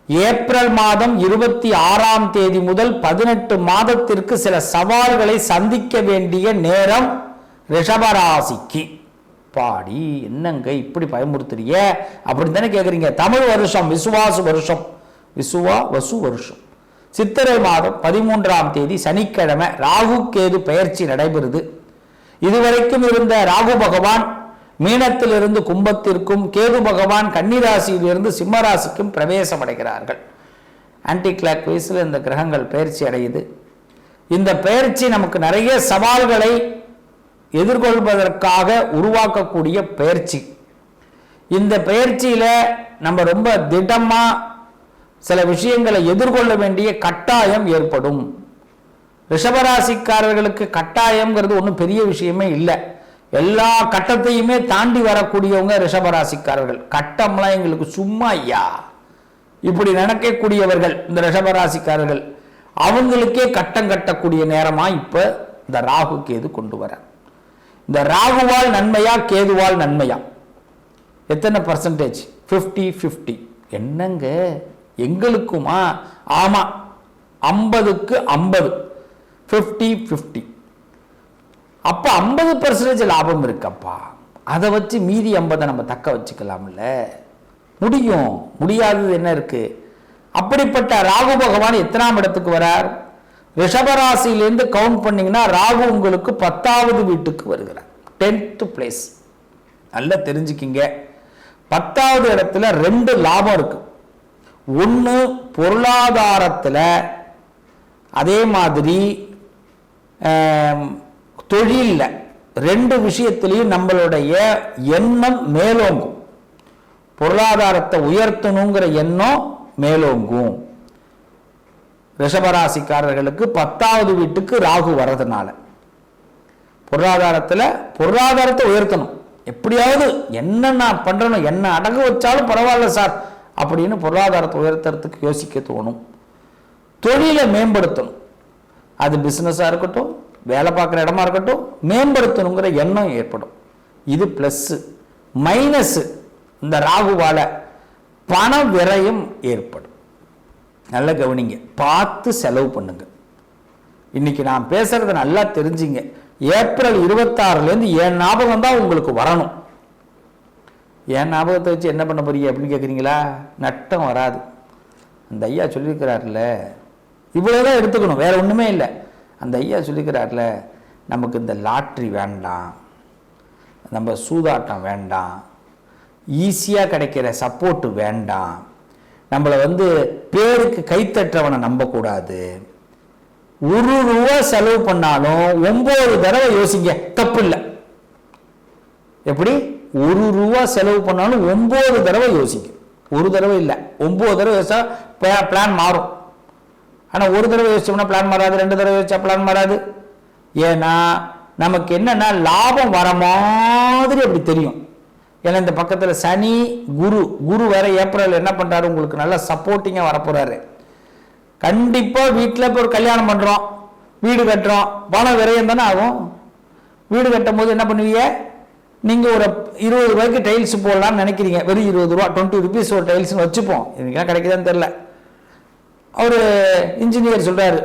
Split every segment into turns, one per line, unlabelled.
April மாதம் 26ஆம் தேதி முதல் 18 மாதத்திற்கு சில சவால்களை சந்திக்க வேண்டிய நேரம் ரிஷபராசிக்கு. பாடி என்னங்க இப்படி பயமுறுத்துறிய அப்படின்னு தானே கேட்குறீங்க. தமிழ் வருஷம் விசுவாசு வருஷம், வசு வருஷம். சித்திரை மாதம் 13ஆம் தேதி சனிக்கிழமை ராகு கேது பெயர்ச்சி நடைபெறுது. இதுவரைக்கும் இருந்த ராகு பகவான் மீனத்திலிருந்து கும்பத்திற்கும், கேது பகவான் கன்னிராசியிலிருந்து சிம்மராசிக்கும் பிரவேசம் அடைகிறார்கள். ஆன்டி கிளாக் வைஸில் இந்த கிரகங்கள் பெயர்ச்சி அடையுது. இந்த பெயர்ச்சி நமக்கு நிறைய சவால்களை எதிர்கொள்வதற்காக உருவாக்கக்கூடிய பெயர்ச்சி. இந்த பெயர்ச்சியில நம்ம ரொம்ப திடமா சில விஷயங்களை எதிர்கொள்ள வேண்டிய கட்டாயம் ஏற்படும். ரிஷபராசிக்காரர்களுக்கு கட்டாயம்ங்கிறது ஒன்றும் பெரிய விஷயமே இல்லை. எல்லா கட்டத்தையுமே தாண்டி வரக்கூடியவங்க ரிஷபராசிக்காரர்கள். கட்டம்லாம் எங்களுக்கு சும்மா ஐயா இப்படி நினைக்கக்கூடியவர்கள் இந்த ரிஷபராசிக்காரர்கள். அவங்களுக்கே கட்டம் கட்டக்கூடிய நேரமா இப்ப இந்த ராகு கேது கொண்டு வர. இந்த ராகுவால் நன்மையா கேதுவால் நன்மையா? எத்தனை பர்சன்டேஜ்? 50-50. என்னங்க எங்களுக்குமா? ஆமா, 50க்கு 50, 50-50. அப்ப 50% லாபம் இருக்கப்பா. அதை வச்சு மீதி 50 நம்ம தக்க வச்சுக்கலாம்ல. முடியும், முடியாதது என்ன இருக்கு? அப்படிப்பட்ட ராகு பகவான் எத்தனாம் இடத்துக்கு வரார்? ரிஷபராசியிலிருந்து கவுண்ட் பண்ணீங்கன்னா ராகு உங்களுக்கு 10வது வீட்டுக்கு வருகிறார். 10th place. நல்லா தெரிஞ்சுக்கிங்க. 10வது இடத்துல 2 லாபம் இருக்கு. ஒன்று பொருளாதாரத்தில், அதே மாதிரி தொழிலில், 2 விஷயத்திலையும் நம்மளுடைய எண்ணம் மேலோங்கும். பொருளாதாரத்தை உயர்த்தணுங்கிற எண்ணம் மேலோங்கும். ரிஷபராசிக்காரர்களுக்கு 10வது வீட்டுக்கு ராகு வர்றதுனால பொருளாதாரத்தை உயர்த்தணும். எப்படியாவது என்ன நான் பண்றேன், என்ன அடகு வச்சாலும் பரவாயில்ல சார் அப்படின்னு பொருளாதாரத்தை உயர்த்துறதுக்கு யோசிக்க தோணும். தொழிலை மேம்படுத்தணும். அது பிசினஸா இருக்கட்டும், வேலை பார்க்குற இடமா இருக்கட்டும், மேம்படுத்தணுங்கிற எண்ணம் ஏற்படும். இது பிளஸ். மைனஸ், இந்த ராகுவால பண விரயம் ஏற்படும். நல்லா கவனிங்க, பார்த்து செலவு பண்ணுங்க. இன்னைக்கு நான் பேசுறத நல்லா தெரிஞ்சுங்க. ஏப்ரல் 26லேருந்து என் ஞாபகம் தான் உங்களுக்கு வரணும். என் ஞாபகத்தை வச்சு என்ன பண்ண போறீங்க அப்படின்னு கேட்குறீங்களா? நட்டம் வராது. அந்த ஐயா சொல்லியிருக்கிறார்ல, இவ்வளோதான் எடுத்துக்கணும், வேற ஒன்றுமே இல்லை. அந்த ஐயா சொல்லியிருக்கிறார்ல, நமக்கு இந்த லாட்ரி வேண்டாம், நம்ம சூதாட்டம் வேண்டாம், ஈஸியாக கிடைக்கிற சப்போர்ட்டு வேண்டாம், நம்மளை பேருக்கு கைத்தற்றவனை நம்பக்கூடாது. 1 ரூபா செலவு பண்ணாலும் 9 தடவை யோசிங்க, தப்பு இல்லை. எப்படி? 1 ரூபா செலவு பண்ணாலும் 9 தடவை யோசிங்க. 1 தடவை இல்லை, 9 தடவை யோசிச்சா பிளான் மாறும். ஆனால் 1 தடவை யோசிச்சோம்னா பிளான் மாறாது, 2 தடவை யோசிச்சா பிளான் மாறாது. ஏன்னா நமக்கு என்னன்னா லாபம் வர மாதிரி அப்படி தெரியும். ஏன்னா இந்த பக்கத்தில் சனி குரு வேற ஏப்ரல் என்ன பண்றாரு, உங்களுக்கு நல்லா சப்போர்ட்டிங்காக வரப்போறாரு. கண்டிப்பாக வீட்டில் இப்போ ஒரு கல்யாணம் பண்ணுறோம், வீடு கட்டுறோம், பணம் விரயம் தானே ஆகும். வீடு கட்டும் போது என்ன பண்ணுவீங்க? நீங்கள் ஒரு 20 ரூபாய்க்கு டைல்ஸ் போடலாம்னு நினைக்கிறீங்க. வெறும் 20 ரூபா, 20 rupees ஒரு டைல்ஸ்னு வச்சுப்போம். இதுக்கெல்லாம் கிடைக்குதான்னு தெரில. அவர் இன்ஜினியர் சொல்கிறாரு,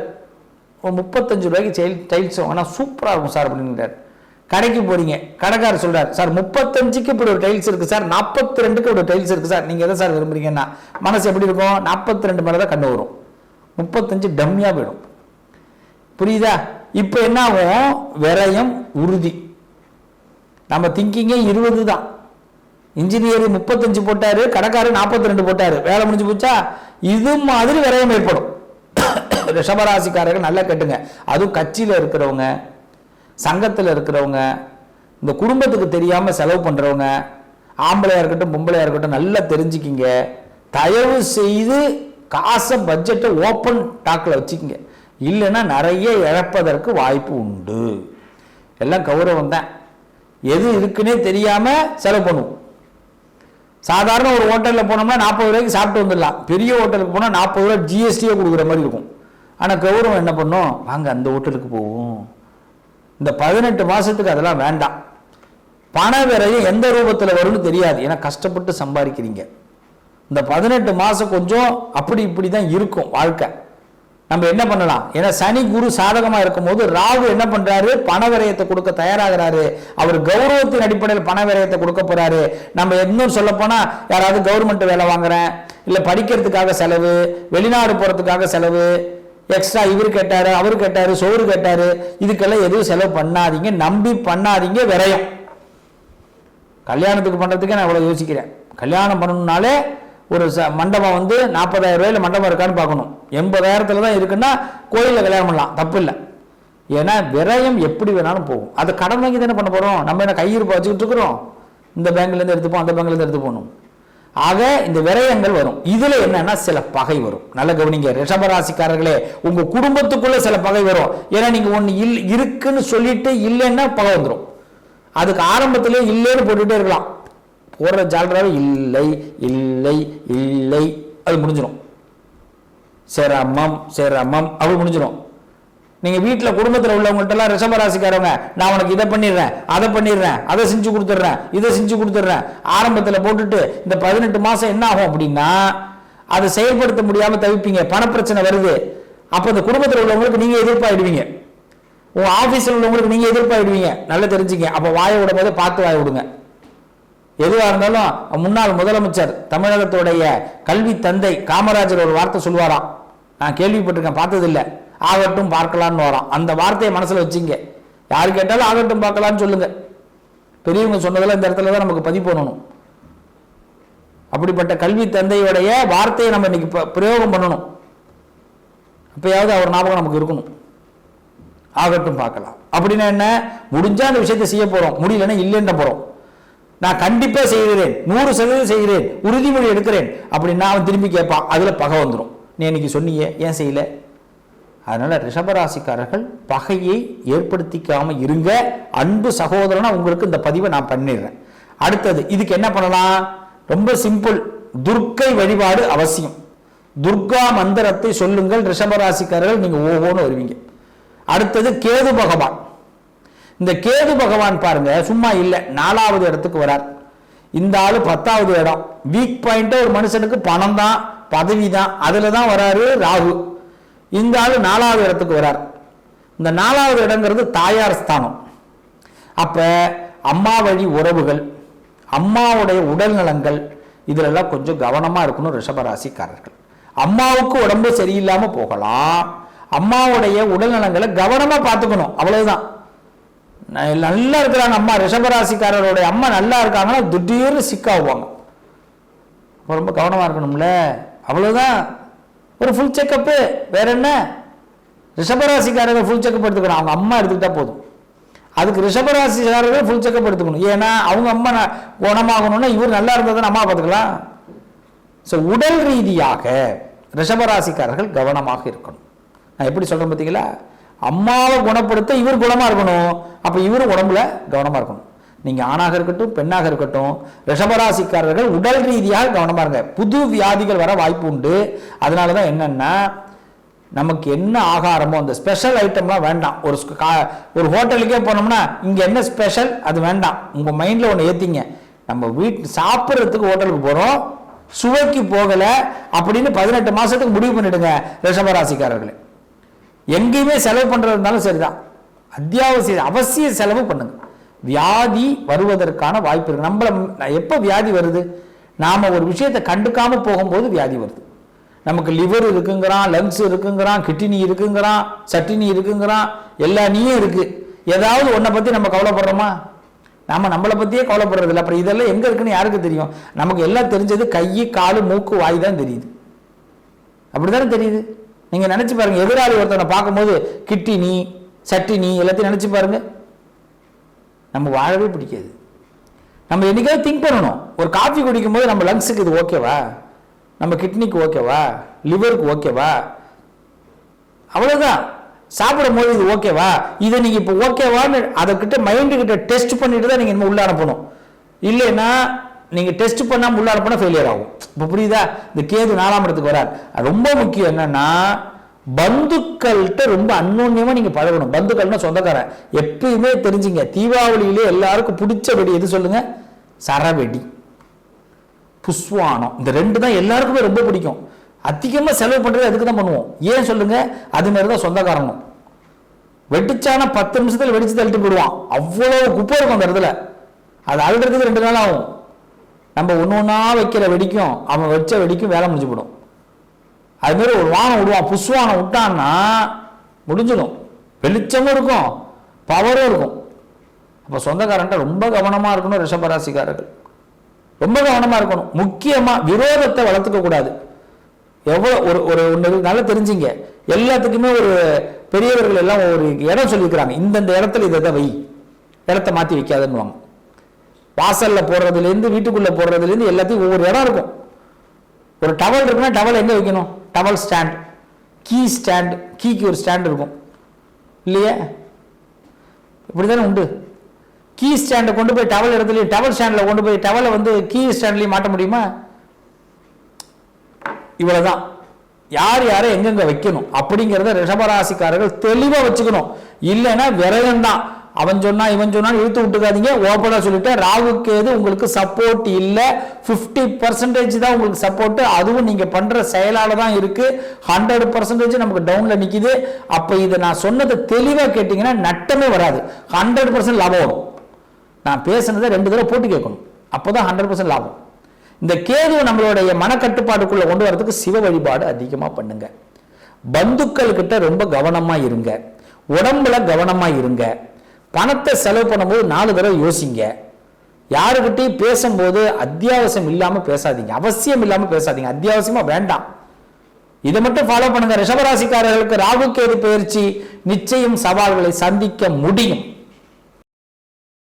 ஒரு 35 ரூபாய்க்கு டைல்ஸ் ஆனால் சூப்பராக இருக்கும் சார் அப்படிங்கிறார். கடைக்கு போறீங்க, கடைக்காரர் சொல்றாரு, சார் 35க்கு இப்படி ஒரு டைல்ஸ் இருக்கு சார், 42க்கு ஒரு டைல்ஸ் இருக்கு சார், நீங்க எதை சார் விரும்புறீங்கன்னா மனசு எப்படி இருக்கும்? 42 மேலதான் கண்ணு வரும், 35 டம்மியா போயிடும். புரியுதா? இப்ப என்ன ஆகும்? விரயம் உறுதி. நம்ம திங்கிங்கே 20 தான். இன்ஜினியர் 35 போட்டாரு, கடைக்காரர் 42 போட்டாரு, வேலை முடிஞ்சு போச்சா? இது மாதிரி விரயம் ஏற்படும். ரிஷபராசிக்காரர்கள் நல்லா கேட்டுங்க. அதுவும் கட்சியில் இருக்கிறவங்க, சங்கத்தில் இருக்கிறவங்க, இந்த குடும்பத்துக்கு தெரியாம செலவு பண்றவங்க, ஆம்பளையா இருக்கட்டும் பொம்பளையா இருக்கட்டும், நல்லா தெரிஞ்சுக்கிங்க. தயவு செய்து காசை பட்ஜெட்டை ஓப்பன் டாக்ல வச்சுக்கிங்க. இல்லைன்னா நிறைய இழப்பதற்கு வாய்ப்பு உண்டு. எல்லாம் கௌரவம் தான். எது இருக்குன்னே தெரியாம செலவு பண்ணுவோம். சாதாரண ஒரு ஹோட்டலில் போனோம்னா 40 ரூபாய்க்கு சாப்பிட்டு வந்துடலாம். பெரிய ஹோட்டலுக்கு போனால் 40 ரூபா ஜிஎஸ்டியே கொடுக்குற மாதிரி இருக்கும். ஆனால் கௌரவம் என்ன பண்ணும்? வாங்க அந்த ஹோட்டலுக்கு போவோம். இந்த 18 மாசத்துக்கு அதெல்லாம் வேண்டாம். பண விரயம் எந்த ரூபத்தில் வரும்னு தெரியாது. ஏன்னா கஷ்டப்பட்டு சம்பாதிக்கிறீங்க. இந்த 18 மாதம் கொஞ்சம் அப்படி இப்படி தான் இருக்கும் வாழ்க்கை. நம்ம என்ன பண்ணலாம்? ஏன்னா சனி குரு சாதகமாக இருக்கும்போது ராகு என்ன பண்ணுறாரு? பண விரயத்தை கொடுக்க தயாராகிறாரு. அவர் கௌரவத்தின் அடிப்படையில் பண விரயத்தை கொடுக்க போகிறாரு. நம்ம இன்னும் சொல்லப்போனால் யாராவது கவர்மெண்ட் வேலை வாங்குறேன், இல்லை படிக்கிறதுக்காக செலவு, வெளிநாடு போகிறதுக்காக செலவு, எக்ஸ்ட்ரா இவர் கேட்டார், அவர் கேட்டார், சோறு கேட்டார், இதுக்கெல்லாம் எதுவும் செலவு பண்ணாதீங்க, நம்பி பண்ணாதீங்க. விரயம். கல்யாணத்துக்கு பண்ணுறதுக்கே நான் இவ்வளோ யோசிக்கிறேன். கல்யாணம் பண்ணணும்னாலே ஒரு மண்டபம் 40,000 ரூபாயில் மண்டபம் இருக்கான்னு பார்க்கணும். 80,000 தான் இருக்குன்னா கோயிலில் கல்யாணம் பண்ணலாம், தப்பு இல்லை. ஏன்னா விரயம் எப்படி வேணாலும் போகும். அது கடன் வாங்கி தானே பண்ண போகிறோம். நம்ம என்ன கையிருப்பை வச்சுக்கிட்டு இருக்கிறோம்? இந்த பேங்க்லேருந்து எடுத்துப்போம், அந்த பேங்க்லேருந்து எடுத்து போகணும். ஆக இந்த விரயங்கள் வரும். இதில் என்னன்னா சில பகை வரும். நல்ல கவனிங்க ரிஷபராசிக்காரர்களே, உங்கள் குடும்பத்துக்குள்ளே சில பகை வரும். ஏன்னா நீங்கள் ஒன்று இருக்குன்னு சொல்லிட்டு இல்லைன்னா பகை வந்துடும். அதுக்கு ஆரம்பத்திலே இல்லைன்னு போட்டுகிட்டே இருக்கலாம். போடுற ஜாலராகவே இல்லை இல்லை இல்லை, அது முடிஞ்சிடும். சேராமம் சேராமம் அப்படி முடிஞ்சிடும். நீங்கள் வீட்டில் குடும்பத்தில் உள்ளவங்கள்ட்டெல்லாம் ரிஷபராசிக்காரவங்க, நான் உனக்கு இதை பண்ணிடுறேன், அதை பண்ணிடுறேன், அதை செஞ்சு கொடுத்துட்றேன், இதை செஞ்சு கொடுத்துட்றேன் ஆரம்பத்தில் போட்டுட்டு இந்த 18 மாதம் என்ன ஆகும் அப்படின்னா அதை செயல்படுத்த முடியாமல் தவிப்பீங்க. பணப்பிரச்சனை வருது. அப்போ இந்த குடும்பத்தில் உள்ளவங்களுக்கு நீங்கள் எதிர்ப்பாயிடுவீங்க. உங்கள் ஆஃபீஸில் உள்ளவங்களுக்கு நீங்கள் எதிர்ப்பாயிடுவீங்க. நல்லா தெரிஞ்சுங்க. அப்போ வாயை விடும் போது பார்த்து வாய விடுங்க. எதுவாக இருந்தாலும் முன்னாள் முதலமைச்சர், தமிழகத்துடைய கல்வி தந்தை காமராஜர் ஒரு வார்த்தை சொல்லுவாராம். நான் கேள்விப்பட்டிருக்கேன், பார்த்ததில்லை. ஆகட்டும் பார்க்கலான்னு வரான். அந்த வார்த்தையை மனசில் வச்சுங்க. யாரு கேட்டாலும் ஆகட்டும் பார்க்கலான்னு சொல்லுங்க. பெரியவங்க சொன்னதெல்லாம் இந்த இடத்துல தான் நமக்கு பதிவு பண்ணணும். அப்படிப்பட்ட கல்வி தந்தையுடைய வார்த்தையை நம்ம இன்னைக்கு பிரயோகம் பண்ணணும். அப்பயாவது அவர் ஞாபகம் நமக்கு இருக்கணும். ஆகட்டும் பார்க்கலாம் அப்படின்னா என்ன? முடிஞ்சா அந்த விஷயத்தை செய்ய போறோம், முடியலன்னா இல்லைன்னு போறோம். நான் கண்டிப்பா செய்கிறேன், 100% செய்கிறேன், உறுதிமொழி எடுக்கிறேன் அப்படின்னா அவன் திரும்பி கேட்பான். அதுல பகை வந்துடும். நீ இன்னைக்கு சொன்னீங்க, ஏன் செய்யல? அதனால ரிஷபராசிக்காரர்கள் பகையை ஏற்படுத்திக்காம இருங்க. அன்பு சகோதரனா உங்களுக்கு இந்த பதிவை நான் பண்ணிடுறேன். அடுத்தது இதுக்கு என்ன பண்ணலாம்? ரொம்ப சிம்பிள். துர்க்கை வழிபாடு அவசியம். துர்கா மந்திரத்தை சொல்லுங்கள். ரிஷபராசிக்காரர்கள் நீங்க ஓஹோன்னு வருவீங்க. அடுத்தது கேது பகவான். இந்த கேது பகவான் பாருங்க, சும்மா இல்லை, 4வது இடத்துக்கு வரார். இந்த ஆளு 10வது இடம். வீக் பாயிண்ட் ஒரு மனுஷனுக்கு பணம் தான், பதவி தான், அதுல தான் வராரு ராகு. இந்த ஆளு 4வது இடத்துக்கு வரார். இந்த 4வது இடங்கிறது தாயார் ஸ்தானம். அப்ப அம்மா வழி உறவுகள், அம்மாவுடைய உடல் நலங்கள், இதுலெல்லாம் கொஞ்சம் கவனமா இருக்கணும் ரிஷபராசிக்காரர்கள். அம்மாவுக்கு உடம்பு சரியில்லாம போகலாம். அம்மாவுடைய உடல் நலங்களை கவனமா பார்த்துக்கணும், அவ்வளவுதான். நல்லா இருக்கிறாங்க அம்மா, ரிஷபராசிக்காரருடைய அம்மா நல்லா இருக்காங்கன்னா திடீர்னு சிக்காவுவாங்க. ரொம்ப கவனமா இருக்கணும்ல, அவ்வளவுதான். ஒரு ஃபுல் செக்கப்பு, வேற என்ன? ரிஷபராசிக்காரர்கள் ஃபுல் செக்கப் எடுத்துக்கணும். அவங்க அம்மா எடுத்துக்கிட்டா போதும். அதுக்கு ரிஷபராசிக்காரர்கள் ஃபுல் செக்கப் எடுத்துக்கணும். ஏன்னா அவங்க அம்மா குணமாகணும்னா இவர் நல்லா இருந்தால் தான் அம்மா பார்த்துக்கலாம். ஸோ உடல் ரீதியாக ரிஷபராசிக்காரர்கள் கவனமாக இருக்கணும். நான் எப்படி சொல்றேன் பார்த்தீங்களா? அம்மாவை குணப்படுத்த இவர் குணமா இருக்கணும். அப்ப இவரும் உடம்புல கவனமா இருக்கணும். நீங்க ஆணாக இருக்கட்டும் பெண்ணாக இருக்கட்டும், ரிஷபராசிக்காரர்கள் உடல் ரீதியாக கவனமா இருங்க. புது வியாதிகள் வர வாய்ப்பு உண்டு. அதனாலதான் என்னன்னா, நமக்கு என்ன ஆகாரமோ அந்த ஸ்பெஷல் ஐட்டம்லாம் வேண்டாம். ஒரு ஹோட்டலுக்கே போனோம்னா இங்க என்ன ஸ்பெஷல் அது வேண்டாம். உங்க மைண்ட்ல ஒன்று ஏத்திங்க, நம்ம வீட்டு சாப்பிட்றதுக்கு ஹோட்டலுக்கு போறோம், சுவைக்கு போகல அப்படின்னு 18 மாசத்துக்கு முடிவு பண்ணிடுங்க ரிஷபராசிக்காரர்களே. எங்கேயுமே செலவு பண்றதுனாலும் சரிதான், அத்தியாவசிய அவசிய செலவு பண்ணுங்க. வியாதி வருவதற்கான வாய்ப்பு இருக்கு. நம்மள எப்ப வியாதி வருது? நாம ஒரு விஷயத்தை கண்டுக்காம போகும்போது வியாதி வருது. நமக்கு லிவர் இருக்குங்கிறான், லங்ஸ் இருக்குங்கிறான், கிட்னி இருக்குங்கிறான், சட்டினி இருக்குங்கிறான், எல்லா நீயும் இருக்கு. ஏதாவது ஒன்றை பத்தி நம்ம கவலைப்படுறோமா? நாம நம்மளை பத்தியே கவலைப்படுறது இல்லை. அப்புறம் இதெல்லாம் எங்க இருக்குன்னு யாருக்கு தெரியும்? நமக்கு எல்லாம் தெரிஞ்சது கை, காலு, மூக்கு, வாய் தான் தெரியுது. அப்படித்தானே தெரியுது. நீங்க நினைச்சு பாருங்க, எதிராளி ஒருத்தனை பார்க்கும்போது கிட்னி, சட்டினி எல்லாத்தையும் நினைச்சு பாருங்க. நம்ம வாழவே பிடிக்காது. நம்ம என்னைக்காவது திங்க் பண்ணணும். ஒரு காஃபி குடிக்கும் போது நம்ம லங்ஸுக்கு இது ஓகேவா, நம்ம கிட்னிக்கு ஓகேவா, லிவருக்கு ஓகேவா, அவ்வளவுதான். சாப்பிடும் போது இது ஓகேவா, இதை நீங்க இப்போ ஓகேவான்னு அதை கிட்ட மைண்டு கிட்ட டெஸ்ட் பண்ணிட்டு தான் நீங்க உள்ள அனுப்பணும். இல்லைன்னா நீங்க டெஸ்ட் பண்ணாம உள்ள அனுப்பினா ஃபெயிலியர் ஆகும். இப்போ புரியுதா? இந்த கேது 4ஆம் இடத்துக்கு வரார். ரொம்ப முக்கியம் என்னன்னா, பந்துக்கள்கிட்ட ரொம்ப அந்யோன்யமா நீங்க பழகணும். பந்துக்கள்னா சொந்தக்காரன். எப்பயுமே தெரிஞ்சுங்க, தீபாவளியிலே எல்லாருக்கும் பிடிச்ச வெடி எது சொல்லுங்க? சரவெடி. புஷ்வானம். இந்த 2 தான் எல்லாருக்குமே ரொம்ப பிடிக்கும். அதிகமாக செலவு பண்ணுறது அதுக்கு தான் பண்ணுவோம். ஏன் சொல்லுங்க? அது மாதிரி தான் சொந்த காரணம். வெடிச்சானா 10 நிமிஷத்தில் வெடிச்சு தள்ளிட்டு போடுவான். அவ்வளோ குப்பை இருக்கும் அந்த இடத்துல. அது அழுறதுக்கு 2 நாள் ஆகும். நம்ம ஒன்று ஒன்றா வைக்கிற வெடிக்கும், அவன் வச்ச வெடிக்கும் வேலை முடிஞ்சு போடும். அதுமாரி ஒரு வானம் விடுவான், புஷ்வானம் விட்டான்னா முடிஞ்சிடும். வெளிச்சமும் இருக்கும், பவரும் இருக்கும். அப்போ சொந்தக்காரன்ட்ட ரொம்ப கவனமாக இருக்கணும். ரிஷபராசிக்காரர்கள் ரொம்ப கவனமாக இருக்கணும். முக்கியமாக விரோதத்தை வளர்த்துக்க கூடாது. எவ்வளோ ஒரு ஒன்று நல்லா தெரிஞ்சுங்க. எல்லாத்துக்குமே ஒரு பெரியவர்கள் எல்லாம் ஒரு இடம் சொல்லியிருக்கிறாங்க. இந்தந்த இடத்துல இதை வை, இடத்த மாற்றி வைக்காதுன்னு. வாசலில் போடுறதுலேருந்து வீட்டுக்குள்ளே போடுறதுலேருந்து எல்லாத்தையும் ஒவ்வொரு இடம் இருக்கும். ஒரு டவல் இருக்குன்னா டவல் எங்கே வைக்கணும்? டவல் ஸ்டாண்ட், கீ ஸ்டாண்ட், கீக்கு ஒரு ஸ்டாண்ட் இருக்கும் இல்லையா? இப்படி தானே உண்டு. கீ ஸ்டாண்டை கொண்டு போய் டவல் இடத்துலையும், டவல் ஸ்டாண்டில் கொண்டு போய் டவலை கீ ஸ்டாண்ட்லையும் மாட்ட முடியுமா? இவ்வளவுதான். யார் யாரை எங்கெங்க வைக்கணும் அப்படிங்கிறத ரிஷபராசிக்காரர்கள் தெளிவா வச்சுக்கணும். இல்லைன்னா விரயம்தான். அவன் சொன்னா இவன் சொன்னா இழுத்து விட்டுக்காதீங்க. ஓப்பனா சொல்லிட்டு ராகு கேது உங்களுக்கு சப்போர்ட் இல்லை. 50% தான் உங்களுக்கு சப்போர்ட். அதுவும் நீங்க பண்ற செயலால தான் இருக்கு. 100% நமக்கு டவுன்ல நிக்குது. அப்ப இதை நான் சொன்னதை தெளிவா கேட்டீங்கன்னா நட்டமே வராது. 100% லாபம் வரும். நான் பேசுனதை 2 தடவை போட்டு கேட்கணும். அப்போதான் 100% லாபம். இந்த கேதுவை நம்மளுடைய மனக்கட்டுப்பாடுக்குள்ள கொண்டு வரதுக்கு சிவ வழிபாடு அதிகமா பண்ணுங்க. பந்துக்கள் கிட்ட ரொம்ப கவனமா இருங்க. உடம்புல கவனமா இருங்க. பணத்தை செலவு பண்ணும்போது 4 தடவை யோசிங்க. யாருக்கிட்டையும் பேசும்போது அத்தியாவசியம் இல்லாம பேசாதீங்க. அவசியம் இல்லாம பேசாதீங்க. அத்தியாவசியமா வேண்டாம். இதை மட்டும் ஃபாலோ பண்ணுங்க. ரிஷபராசிக்காரர்களுக்கு ராகு கேது பயிற்சி நிச்சயம் சவால்களை சந்திக்க முடியும்.